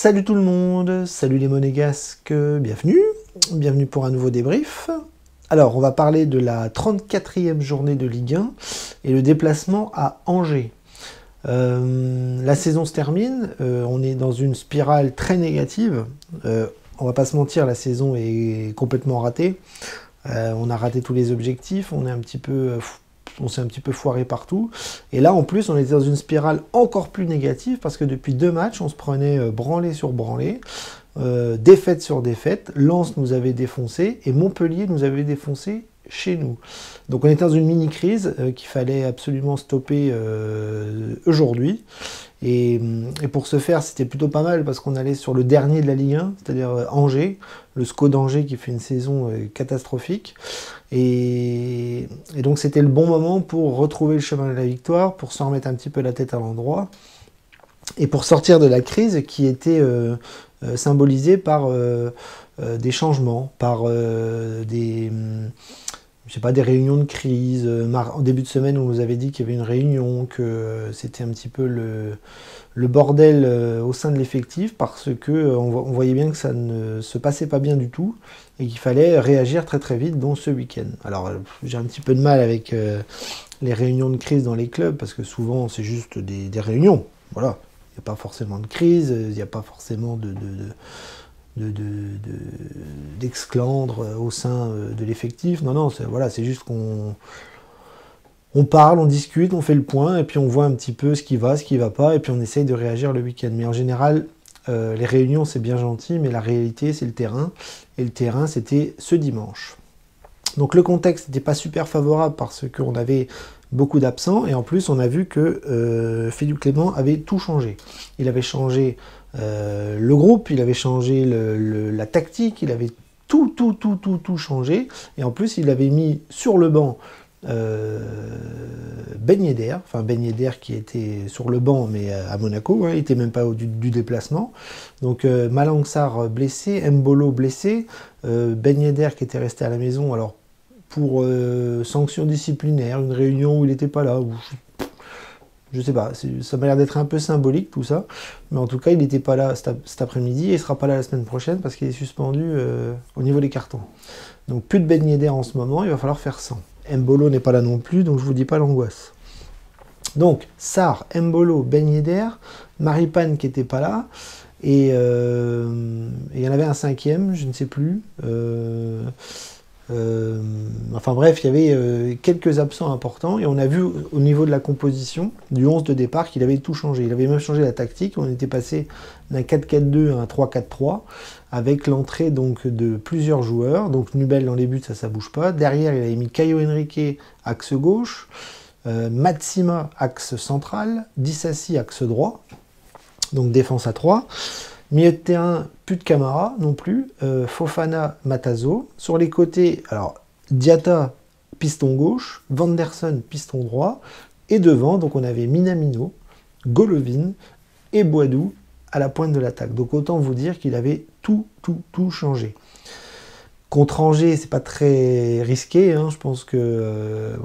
Salut tout le monde, salut les monégasques, bienvenue pour un nouveau débrief. Alors, on va parler de la 34e journée de Ligue 1 et le déplacement à Angers. La saison se termine, on est dans une spirale très négative. On va pas se mentir, la saison est complètement ratée. On a raté tous les objectifs, on s'est un petit peu foiré partout. Et là, en plus, on était dans une spirale encore plus négative parce que depuis 2 matchs, on se prenait branlée sur branlée, défaite sur défaite. Lens nous avait défoncé et Montpellier nous avait défoncé chez nous. Donc on était dans une mini-crise qu'il fallait absolument stopper aujourd'hui. Et pour ce faire, c'était plutôt pas mal parce qu'on allait sur le dernier de la Ligue 1, c'est-à-dire Angers, le SCO d'Angers qui fait une saison catastrophique. Et donc c'était le bon moment pour retrouver le chemin de la victoire, pour s'en remettre un petit peu la tête à l'endroit, et pour sortir de la crise qui était symbolisée par des changements, par des réunions de crise. En début de semaine, on nous avait dit qu'il y avait une réunion, que c'était un petit peu le bordel au sein de l'effectif, parce que on voyait bien que ça ne se passait pas bien du tout, et qu'il fallait réagir très très vite, dont ce week-end. Alors, j'ai un petit peu de mal avec les réunions de crise dans les clubs, parce que souvent, c'est juste des réunions. Voilà. Il n'y a pas forcément de crise, il n'y a pas forcément d'exclandre au sein de l'effectif. Non, c'est juste qu'on parle, on discute, on fait le point, et puis on voit un petit peu ce qui va pas, et puis on essaye de réagir le week-end. Mais en général, les réunions, c'est bien gentil, mais la réalité, c'est le terrain. Et le terrain, c'était ce dimanche. Donc le contexte n'était pas super favorable parce qu'on avait beaucoup d'absents, et en plus, on a vu que Philippe Clément avait tout changé. Il avait changé le groupe, il avait changé la tactique, il avait tout changé, et en plus il avait mis sur le banc Ben Yedder, qui était sur le banc mais à Monaco, il n'était même pas du déplacement. Donc Malang Sarr blessé, Mbolo blessé, Ben Yedder qui était resté à la maison, alors pour sanction disciplinaire, une réunion où il n'était pas là, je sais pas, ça m'a l'air d'être un peu symbolique tout ça, mais en tout cas il n'était pas là cet après-midi et il sera pas là la semaine prochaine parce qu'il est suspendu au niveau des cartons. Donc plus de Ben Yedder en ce moment, il va falloir faire 100. Mbolo n'est pas là non plus, donc je vous dis pas l'angoisse. Donc Sarr, Mbolo, Ben Yedder, Maripane qui n'était pas là, et il y en avait un 5e, je ne sais plus. Enfin bref, il y avait quelques absents importants, et on a vu au niveau de la composition du 11 de départ qu'il avait tout changé. Il avait même changé la tactique, on était passé d'un 4-4-2 à un 3-4-3 avec l'entrée donc de plusieurs joueurs. Donc Nubel dans les buts, ça bouge pas. Derrière, il avait mis Caio Henrique axe gauche, Matsima axe central, Dissassi axe droit, donc défense à 3. Milieu de terrain, plus de Camara non plus, Fofana, Matazo. Sur les côtés, alors Diatta, piston gauche, Vanderson, piston droit. Et devant, donc on avait Minamino, Golovin et Boadou à la pointe de l'attaque. Donc autant vous dire qu'il avait tout changé. Contre Angers, c'est pas très risqué, je pense que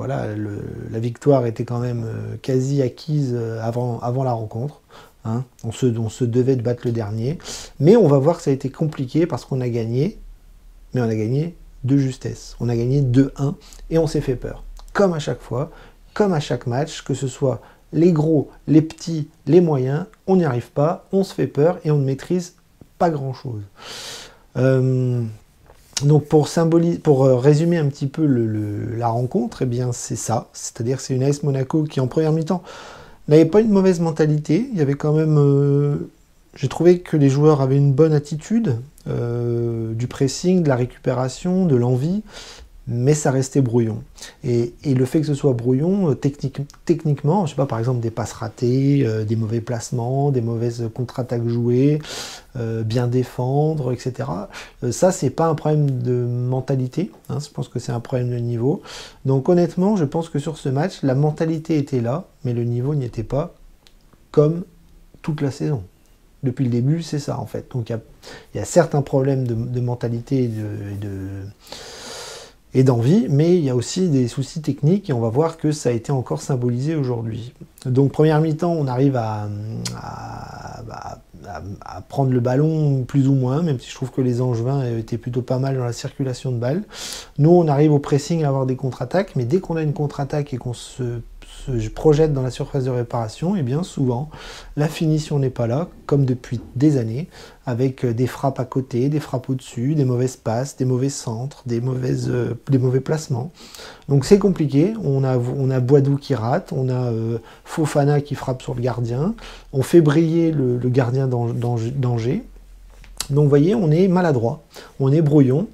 la victoire était quand même quasi acquise avant la rencontre. On se devait de battre le dernier, mais on va voir que ça a été compliqué parce qu'on a gagné, mais on a gagné de justesse. On a gagné 2-1 et on s'est fait peur. Comme à chaque fois, comme à chaque match, que ce soit les gros, les petits, les moyens, on n'y arrive pas, on se fait peur et on ne maîtrise pas grand-chose. Donc pour résumer un petit peu la rencontre, eh bien c'est ça, c'est-à-dire c'est une AS Monaco qui en première mi-temps n'avait pas une mauvaise mentalité, il y avait quand même... j'ai trouvé que les joueurs avaient une bonne attitude, du pressing, de la récupération, de l'envie, mais ça restait brouillon. Et le fait que ce soit brouillon, techniquement, je sais pas, par exemple des passes ratées, des mauvais placements, des mauvaises contre-attaques jouées, bien défendre, etc. Ça, c'est pas un problème de mentalité, je pense que c'est un problème de niveau. Donc honnêtement, je pense que sur ce match, la mentalité était là, mais le niveau n'y était pas, comme toute la saison. Depuis le début, c'est ça en fait. Donc il y a certains problèmes de mentalité et d'envie, mais il y a aussi des soucis techniques et on va voir que ça a été encore symbolisé aujourd'hui. Donc première mi-temps, on arrive à prendre le ballon plus ou moins, même si je trouve que les Angevins étaient plutôt pas mal dans la circulation de balles. Nous, on arrive au pressing à avoir des contre-attaques, mais dès qu'on a une contre-attaque et qu'on se projette dans la surface de réparation, et bien souvent, la finition n'est pas là, comme depuis des années, avec des frappes à côté, des frappes au-dessus, des mauvaises passes, des mauvais centres, des mauvais placements. Donc c'est compliqué, on a Boidou qui rate, on a Fofana qui frappe sur le gardien, on fait briller le gardien d'Angers. Donc vous voyez, on est maladroit, on est brouillon,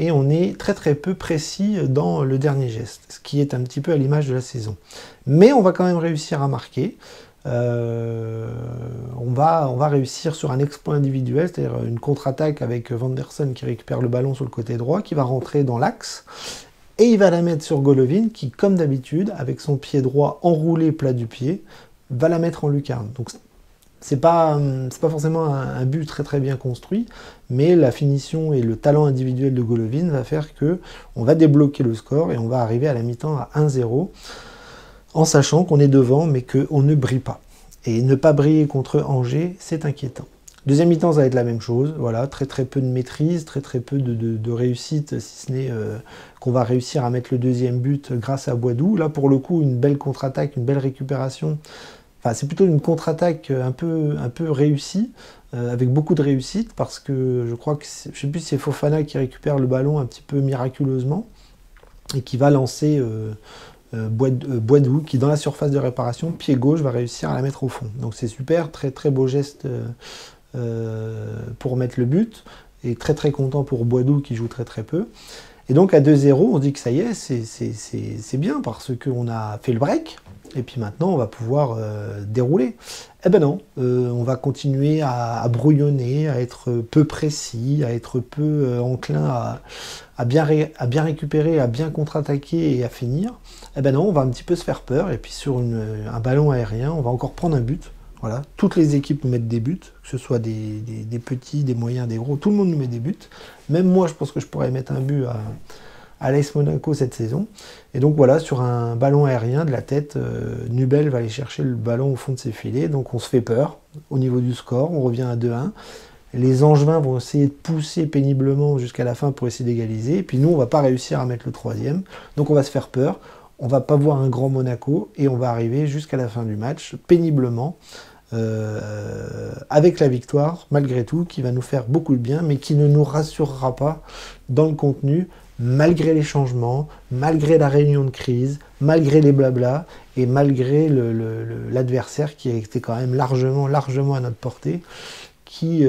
et on est très peu précis dans le dernier geste, ce qui est un petit peu à l'image de la saison. Mais on va quand même réussir à marquer. On va réussir sur un exploit individuel, c'est-à-dire une contre-attaque avec Vanderson qui récupère le ballon sur le côté droit, qui va rentrer dans l'axe, et il va la mettre sur Golovin, qui, comme d'habitude, avec son pied droit enroulé plat du pied, va la mettre en lucarne. Donc c'est pas forcément un but très bien construit, mais la finition et le talent individuel de Golovin va faire que on va débloquer le score et on va arriver à la mi-temps à 1-0, en sachant qu'on est devant, mais qu'on ne brille pas. Et ne pas briller contre Angers, c'est inquiétant. Deuxième mi-temps, ça va être la même chose, voilà, très peu de maîtrise, très peu de réussite, si ce n'est qu'on va réussir à mettre le deuxième but grâce à Boidou. Là, pour le coup, une belle contre-attaque, une belle récupération. Enfin, c'est plutôt une contre-attaque un peu réussie, avec beaucoup de réussite, parce que je crois que, je ne sais plus si c'est Fofana qui récupère le ballon un petit peu miraculeusement, et qui va lancer Boidou, qui dans la surface de réparation, pied gauche, va réussir à la mettre au fond. Donc c'est super, très beau geste pour mettre le but, et très content pour Boidou qui joue très peu. Et donc à 2-0, on se dit que ça y est, c'est bien, parce qu'on a fait le break, et puis maintenant on va pouvoir dérouler. Eh ben non, on va continuer à brouillonner, à être peu précis, à être peu enclin à bien récupérer, à bien contre-attaquer et à finir. Eh ben non, on va un petit peu se faire peur, et puis sur un ballon aérien, on va encore prendre un but. Voilà, toutes les équipes nous mettent des buts, que ce soit des petits, des moyens, des gros, tout le monde nous met des buts. Même moi, je pense que je pourrais mettre un but à l'AS Monaco cette saison. Et donc voilà, sur un ballon aérien de la tête, Nubel va aller chercher le ballon au fond de ses filets. Donc on se fait peur au niveau du score, on revient à 2-1. Les Angevins vont essayer de pousser péniblement jusqu'à la fin pour essayer d'égaliser. Et puis nous, on va pas réussir à mettre le troisième. Donc on va se faire peur. On va pas voir un grand Monaco et on va arriver jusqu'à la fin du match péniblement. Avec la victoire, malgré tout, qui va nous faire beaucoup de bien, mais qui ne nous rassurera pas dans le contenu, malgré les changements, malgré la réunion de crise, malgré les blablas, et malgré l'adversaire qui a été quand même largement à notre portée, qui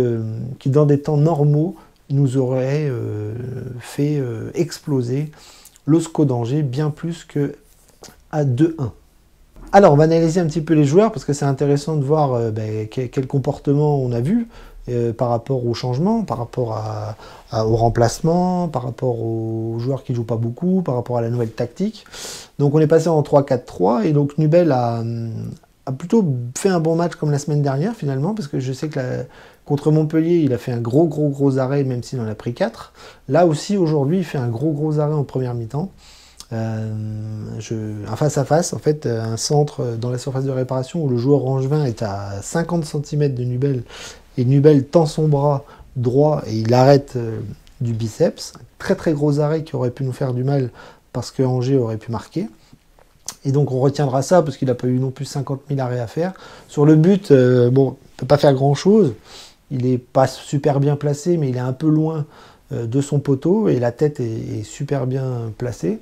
dans des temps normaux, nous aurait fait exploser le SCO d'Angers bien plus que à 2-1. Alors, on va analyser un petit peu les joueurs, parce que c'est intéressant de voir quel comportement on a vu par rapport au changement, par rapport au remplacement, par rapport aux joueurs qui ne jouent pas beaucoup, par rapport à la nouvelle tactique. Donc on est passé en 3-4-3, et donc Nubel a plutôt fait un bon match comme la semaine dernière finalement, parce que je sais que contre Montpellier, il a fait un gros arrêt, même s'il en a pris 4. Là aussi, aujourd'hui, il fait un gros arrêt en première mi-temps. Un face-à-face, en fait, un centre dans la surface de réparation où le joueur angevin est à 50 cm de Nubel, et Nubel tend son bras droit et il arrête du biceps. Très gros arrêt qui aurait pu nous faire du mal parce que Angers aurait pu marquer. Et donc on retiendra ça parce qu'il n'a pas eu non plus 50 000 arrêts à faire. Sur le but, bon, il ne peut pas faire grand-chose. Il n'est pas super bien placé, mais il est un peu loin de son poteau et la tête est super bien placée.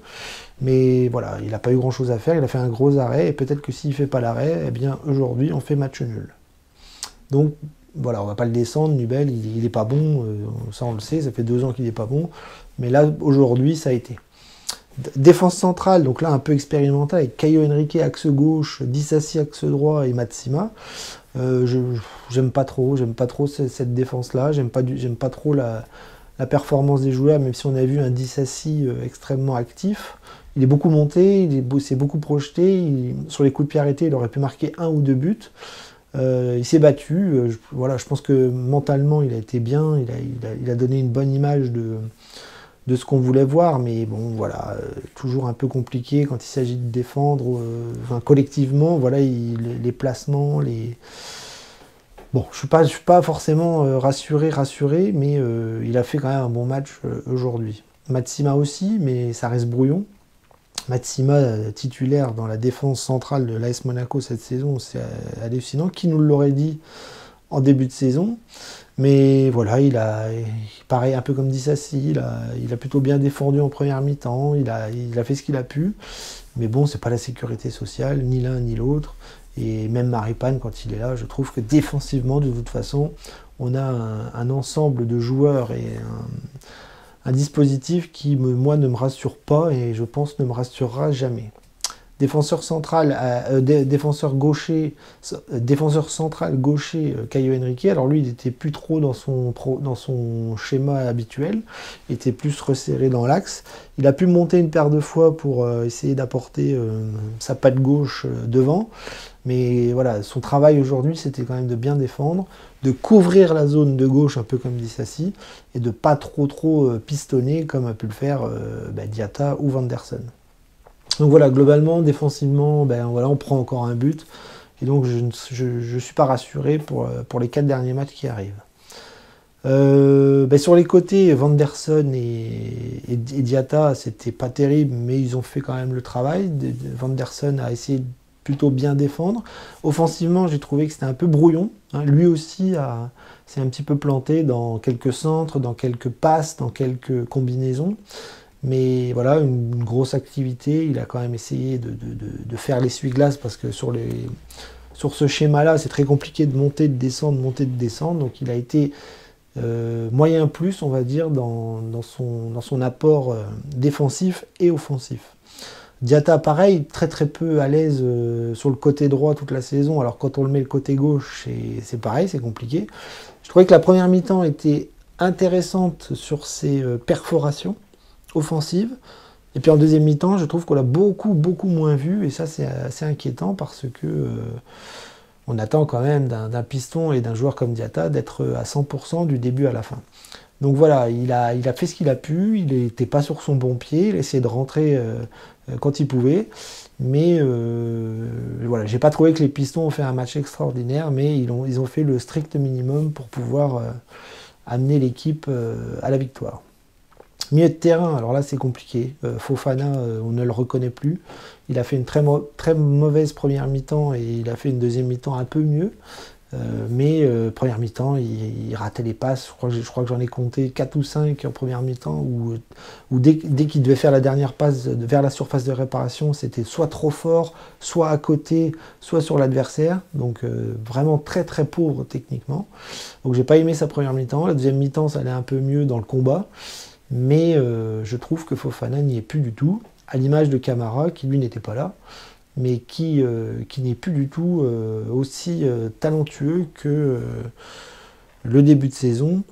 Mais voilà, il n'a pas eu grand-chose à faire. Il a fait un gros arrêt et peut-être que s'il ne fait pas l'arrêt, eh bien aujourd'hui on fait match nul. Donc voilà, on ne va pas le descendre. Nubel, il n'est pas bon. Ça on le sait, ça fait 2 ans qu'il n'est pas bon. Mais là, aujourd'hui, ça a été. Défense centrale, donc là un peu expérimental, avec Caio Henrique axe gauche, Dissassi axe droit et Matsima. J'aime pas trop cette défense-là, j'aime pas trop la performance des joueurs, même si on a vu un Dissassi extrêmement actif. Il est beaucoup monté, il s'est beaucoup projeté, sur les coups de pied arrêtés, il aurait pu marquer 1 ou 2 buts. Il s'est battu, voilà, je pense que mentalement il a été bien, il a donné une bonne image de ce qu'on voulait voir, mais bon, voilà, toujours un peu compliqué quand il s'agit de défendre, enfin, collectivement, voilà, les placements, les... Bon, je suis pas forcément rassuré, mais il a fait quand même un bon match aujourd'hui. Matsima aussi, mais ça reste brouillon. Matsima, titulaire dans la défense centrale de l'AS Monaco cette saison, c'est hallucinant. Qui nous l'aurait dit en début de saison? Mais voilà, il paraît un peu comme dit Sassi, il a plutôt bien défendu en première mi-temps, il a fait ce qu'il a pu. Mais bon, c'est pas la sécurité sociale, ni l'un ni l'autre. Et même Maripane, quand il est là, je trouve que défensivement, de toute façon, on a un ensemble de joueurs et un dispositif qui, moi, ne me rassure pas et je pense ne me rassurera jamais. Défenseur central, défenseur central gaucher, Caio Henrique. Alors lui, il était plus trop dans son schéma habituel. Il était plus resserré dans l'axe. Il a pu monter une paire de fois pour essayer d'apporter sa patte gauche devant. Mais voilà, son travail aujourd'hui, c'était quand même de bien défendre, de couvrir la zone de gauche, un peu comme dit Sassi, et de pas trop pistonner comme a pu le faire Diatta ou Vanderson. Donc voilà, globalement, défensivement, on prend encore un but. Et donc je ne suis pas rassuré pour les 4 derniers matchs qui arrivent. Sur les côtés, Vanderson et Diatta, c'était pas terrible, mais ils ont fait quand même le travail. Vanderson a essayé de plutôt bien défendre. Offensivement, j'ai trouvé que c'était un peu brouillon. Lui aussi s'est un petit peu planté dans quelques centres, dans quelques passes, dans quelques combinaisons. Mais voilà, une grosse activité. Il a quand même essayé de faire l'essuie-glace parce que sur ce schéma-là, c'est très compliqué de monter, de descendre, monter, de descendre. Donc il a été moyen plus, on va dire, dans son apport défensif et offensif. Diatta, pareil, très peu à l'aise sur le côté droit toute la saison. Alors quand on le met le côté gauche, c'est pareil, c'est compliqué. Je trouvais que la première mi-temps était intéressante sur ses perforations offensive. Et puis en deuxième mi-temps, je trouve qu'on l'a beaucoup moins vu. Et ça, c'est assez inquiétant parce que on attend quand même d'un piston et d'un joueur comme Diatta d'être à 100% du début à la fin. Donc voilà, il a fait ce qu'il a pu. Il n'était pas sur son bon pied. Il a essayé de rentrer quand il pouvait. Mais voilà, j'ai pas trouvé que les pistons ont fait un match extraordinaire. Mais ils ont fait le strict minimum pour pouvoir amener l'équipe à la victoire. Milieu de terrain, alors là c'est compliqué. Fofana, on ne le reconnaît plus. Il a fait une très mauvaise première mi-temps et il a fait une deuxième mi-temps un peu mieux. Mais première mi-temps, il ratait les passes. Je crois que j'en ai compté 4 ou 5 en première mi-temps où dès qu'il devait faire la dernière passe vers la surface de réparation, c'était soit trop fort, soit à côté, soit sur l'adversaire. Donc vraiment très pauvre techniquement. Donc j'ai pas aimé sa première mi-temps. La deuxième mi-temps, ça allait un peu mieux dans le combat. Mais je trouve que Fofana n'y est plus du tout, à l'image de Camara, qui lui n'était pas là, mais qui n'est plus du tout aussi talentueux que le début de saison,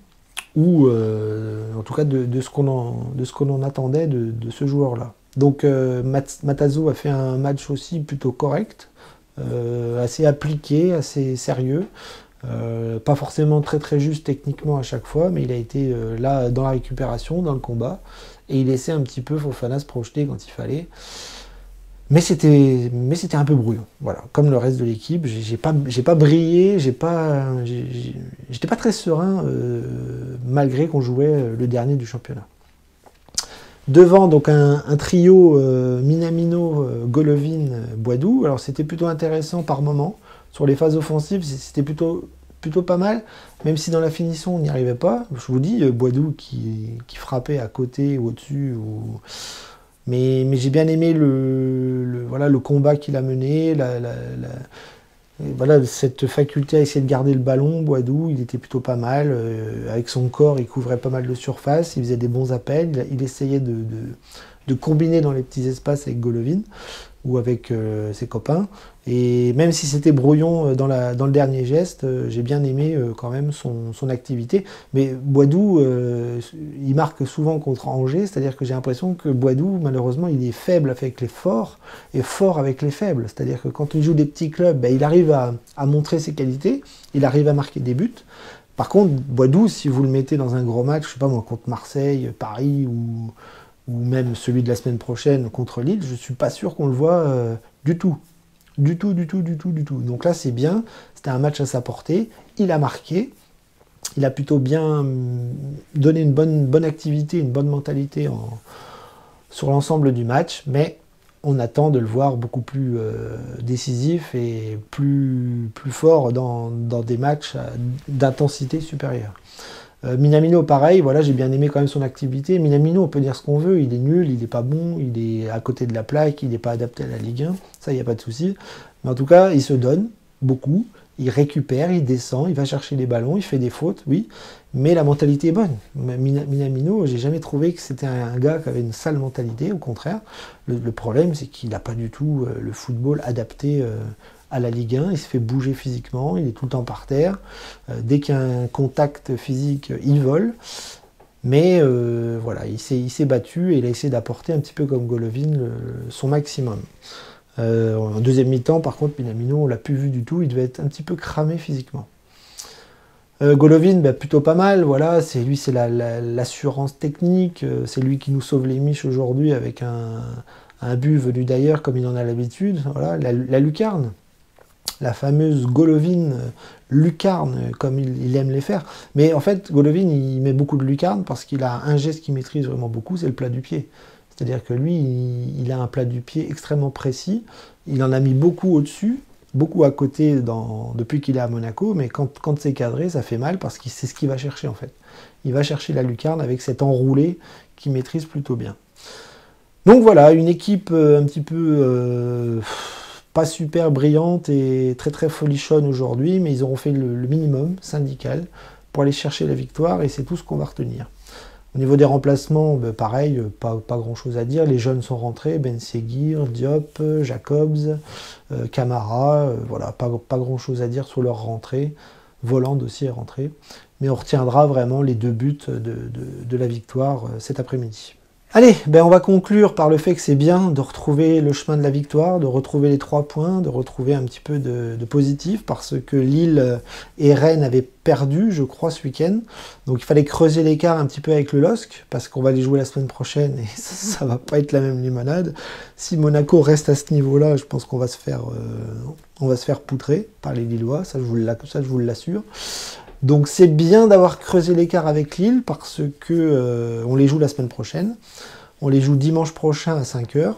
ou en tout cas de ce qu'on en attendait de ce joueur-là. Donc Matazo a fait un match aussi plutôt correct, assez appliqué, assez sérieux. Pas forcément très juste techniquement à chaque fois, mais il a été là dans la récupération, dans le combat, et il laissait un petit peu Fofana se projeter quand il fallait. Mais c'était un peu brouillon, voilà, comme le reste de l'équipe. J'ai pas brillé, j'étais pas très serein malgré qu'on jouait le dernier du championnat. Devant, donc un trio Minamino, Golovin, Boadou. Alors c'était plutôt intéressant par moment. Sur les phases offensives, c'était plutôt pas mal, même si dans la finition on n'y arrivait pas. Je vous dis, Boadou qui frappait à côté ou au-dessus. Mais j'ai bien aimé le combat qu'il a mené, voilà, cette faculté à essayer de garder le ballon. Boadou, il était plutôt pas mal. Avec son corps, il couvrait pas mal de surface, il faisait des bons appels, il essayait de combiner dans les petits espaces avec Golovin ou avec ses copains. Et même si c'était brouillon dans le dernier geste, j'ai bien aimé quand même son activité. Mais Boadou, il marque souvent contre Angers, c'est-à-dire que j'ai l'impression que Boadou, malheureusement, il est faible avec les forts et fort avec les faibles. C'est-à-dire que quand il joue des petits clubs, il arrive à montrer ses qualités, il arrive à marquer des buts. Par contre, Boadou, si vous le mettez dans un gros match, je sais pas moi, contre Marseille, Paris ou même celui de la semaine prochaine contre Lille, je suis pas sûr qu'on le voit du tout. Du tout. Donc là, c'est bien. C'était un match à sa portée. Il a marqué. Il a plutôt bien donné une bonne activité, une bonne mentalité sur l'ensemble du match. Mais on attend de le voir beaucoup plus décisif et plus fort dans des matchs d'intensité supérieure. Minamino, pareil, voilà, j'ai bien aimé quand même son activité. Minamino, on peut dire ce qu'on veut, il est nul, il n'est pas bon, il est à côté de la plaque, il n'est pas adapté à la Ligue 1, ça, il n'y a pas de souci. Mais en tout cas, il se donne beaucoup, il récupère, il descend, il va chercher les ballons, il fait des fautes, oui, mais la mentalité est bonne. Minamino, j'ai jamais trouvé que c'était un gars qui avait une sale mentalité, au contraire. Le problème, c'est qu'il n'a pas du tout le football adapté à la Ligue 1, il se fait bouger physiquement, il est tout le temps par terre. Dès qu'il y a un contact physique, il vole. Mais voilà, il s'est battu et il a essayé d'apporter un petit peu comme Golovin son maximum. En deuxième mi-temps, par contre, Minamino, on l'a plus vu du tout, il devait être un petit peu cramé physiquement. Golovin, plutôt pas mal, voilà, c'est l'assurance technique, c'est lui qui nous sauve les miches aujourd'hui avec un but venu d'ailleurs comme il en a l'habitude, voilà, la lucarne. La fameuse Golovin lucarne, comme il aime les faire. Mais en fait, Golovin, il met beaucoup de lucarne parce qu'il a un geste qu'il maîtrise vraiment beaucoup, c'est le plat du pied. C'est-à-dire que lui, il a un plat du pied extrêmement précis. Il en a mis beaucoup au-dessus, beaucoup à côté depuis qu'il est à Monaco, mais quand c'est cadré, ça fait mal parce que c'est ce qu'il va chercher en fait. Il va chercher la lucarne avec cet enroulé qu'il maîtrise plutôt bien. Donc voilà, une équipe un petit peu... pas super brillante et très folichonne aujourd'hui, mais ils auront fait le minimum syndical pour aller chercher la victoire et c'est tout ce qu'on va retenir. Au niveau des remplacements, pareil, pas grand chose à dire. Les jeunes sont rentrés, Ben Seguir, Diop, Jacobs, Camara, voilà, pas grand chose à dire sur leur rentrée. Voland aussi est rentré. Mais on retiendra vraiment les 2 buts de la victoire cet après-midi. Allez, on va conclure par le fait que c'est bien de retrouver le chemin de la victoire, de retrouver les 3 points, de retrouver un petit peu de positif, parce que Lille et Rennes avaient perdu, je crois, ce week-end. Donc il fallait creuser l'écart un petit peu avec le LOSC, parce qu'on va les jouer la semaine prochaine, et ça va pas être la même limonade. Si Monaco reste à ce niveau-là, je pense qu'on va se faire poutrer par les Lillois, ça je vous l'assure. Donc c'est bien d'avoir creusé l'écart avec Lille parce que on les joue la semaine prochaine. On les joue dimanche prochain à 5h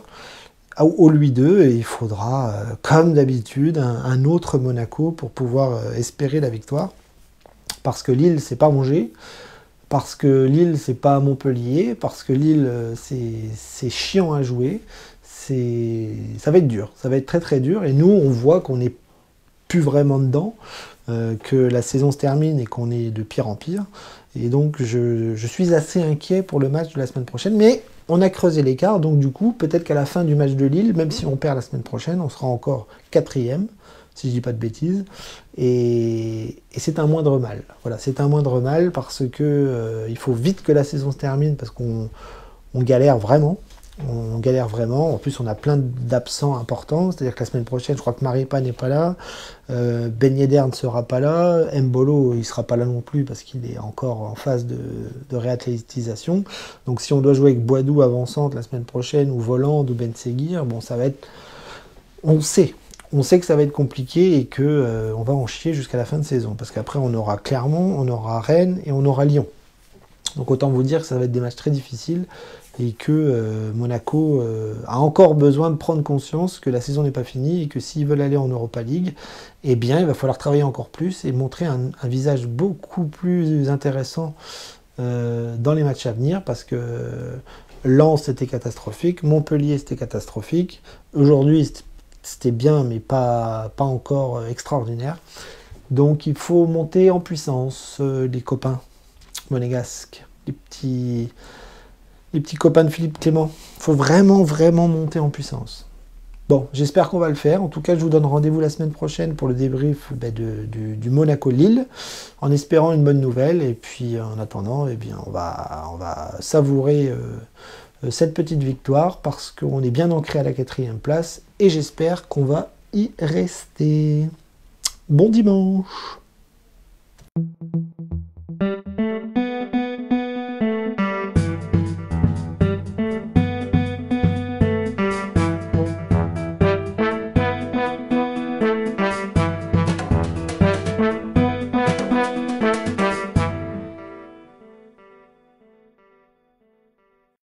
au Louis II et il faudra, comme d'habitude, un autre Monaco pour pouvoir espérer la victoire. Parce que Lille, c'est pas Angers. Parce que Lille, c'est pas Montpellier. Parce que Lille, c'est chiant à jouer. Ça va être dur. Ça va être très dur. Et nous, on voit qu'on n'est plus vraiment dedans. Que la saison se termine et qu'on est de pire en pire. Et donc, je suis assez inquiet pour le match de la semaine prochaine. Mais on a creusé l'écart. Donc, du coup, peut-être qu'à la fin du match de Lille, même si on perd la semaine prochaine, on sera encore 4e, si je dis pas de bêtises. Et c'est un moindre mal. Voilà, c'est un moindre mal parce que il faut vite que la saison se termine parce qu'on galère vraiment. On galère vraiment. En plus, on a plein d'absents importants. C'est-à-dire que la semaine prochaine, je crois que Maripa n'est pas là. Ben Yedder ne sera pas là. Mbolo, il ne sera pas là non plus parce qu'il est encore en phase de réathlétisation. Donc, si on doit jouer avec Boadou avant-centre la semaine prochaine, ou Voland, ou Ben Seguir, bon, ça va être... On sait que ça va être compliqué et que on va en chier jusqu'à la fin de saison. Parce qu'après, on aura Clermont, on aura Rennes et on aura Lyon. Donc, autant vous dire que ça va être des matchs très difficiles. Et que Monaco a encore besoin de prendre conscience que la saison n'est pas finie et que s'ils veulent aller en Europa League, eh bien, il va falloir travailler encore plus et montrer un visage beaucoup plus intéressant dans les matchs à venir parce que Lens, c'était catastrophique, Montpellier, c'était catastrophique. Aujourd'hui, c'était bien, mais pas encore extraordinaire. Donc, il faut monter en puissance, les copains monégasques, les petits copains de Philippe Clément. Il faut vraiment monter en puissance. Bon, j'espère qu'on va le faire. En tout cas, je vous donne rendez-vous la semaine prochaine pour le débrief du Monaco-Lille, en espérant une bonne nouvelle. Et puis, en attendant, eh bien, on va savourer cette petite victoire parce qu'on est bien ancré à la 4e place et j'espère qu'on va y rester. Bon dimanche!